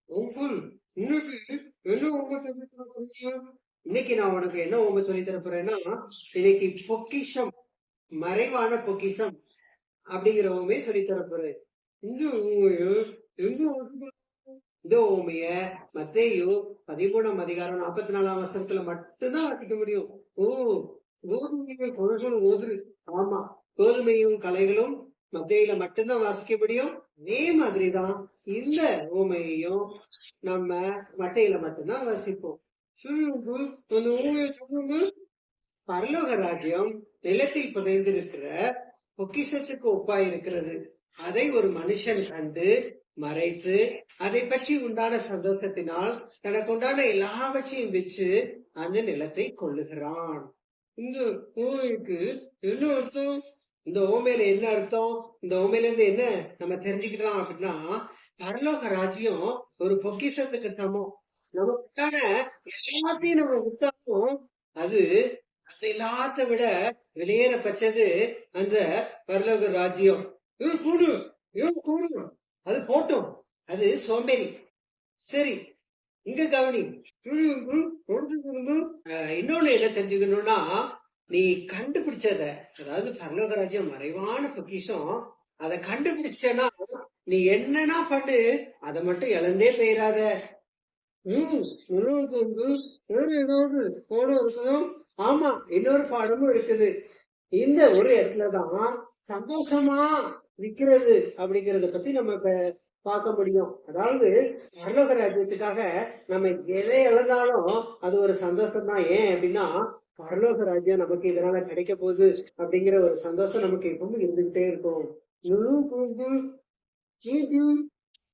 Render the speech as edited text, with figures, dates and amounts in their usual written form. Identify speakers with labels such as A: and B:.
A: உங்கள் இன்னைக்கு என்ன உங்க சொல்லி தர போறீங்க? இன்னைக்கு நான் உனக்கு என்ன உங்க சொல்லி தர போறேன்னா, இன்னைக்கு பொக்கிஷம், மறைவான பொக்கிஷம் அப்படிங்கிறவுமே சொல்லி தர போறேன். இந்த ஊமைய எங்க வாசிக்க- இந்த ஊமைய மத்தேயு 13ஆம் அதிகாரம் 44ஆம் வசனத்துல மட்டும்தான் வாசிக்க முடியும். ஓ, கோதுமையை கொலைகள் ஓதுரு. ஆமா, கோதுமையும் கலைகளும் மத்தியில மட்டும்தான் வாசிக்க முடியும். அதே மாதிரிதான் இந்த ஊமையையும் நம்ம மட்டையில மட்டும்தான் வாசிப்போம். சொல்லுங்க, அந்த ஊமையை சொல்லுங்க. பரலோக ராஜ்யம் நிலத்தில் புதைந்திருக்கிற பொக்கிஷத்துக்கு ஒப்பாய் இருக்கிறது. அதை ஒரு மனுஷன் கண்டு மறைத்து அதை பற்றி உண்டான சந்தோஷத்தினால் தனக்கு உண்டான எல்லாவற்றையும் வச்சு அந்த நிலத்தை கொள்ளுகிறான். இந்த ஊமைக்கு என்ன அர்த்தம்? இந்த ஊமையில என்ன அர்த்தம்? இந்த ஊமையில இருந்து என்ன நம்ம தெரிஞ்சுக்கலாம் அப்படின்னா, பரலோக ராஜ்யம் ஒரு பொக்கிஷத்துக்கு சமம். நமக்கான எல்லாத்தையும் நம்ம வித்தாலும் அது அது எல்லாத்த விட வெளியேறப்பட்டது அந்த பரலோக ராஜ்யம். கூடு கூடு அது போட்டோம், அது சோம்பேறி. சரி, இங்க கவனி. இன்னொன்னு என்ன தெரிஞ்சுக்கணும்னா, நீ கண்டுபிடிச்சத, அதாவது பரலோக ராஜ்யம் மறைவான பொக்கிஷம், அதை கண்டுபிடிச்சிட்டனா நீ என்னன்னா பண்ணு, அதை மட்டும் இழந்தே போயிடாத. ஆமா, இன்னொரு பாடமும் இருக்குது. இந்த ஒரு இடத்துலதான் சந்தோஷமா விக்கிறது அப்படிங்கறத பத்தி நம்ம இப்ப பார்க்க முடியும். அதாவது பரலோக ராஜ்யத்துக்காக நம்ம எதை இழந்தாலும் அது ஒரு சந்தோஷம் தான். ஏன் அப்படின்னா, பரலோக ராஜ்யம் நமக்கு இதனால கிடைக்க போகுது அப்படிங்கிற ஒரு சந்தோஷம் நமக்கு எப்பவும் இருந்துகிட்டே இருக்கும்.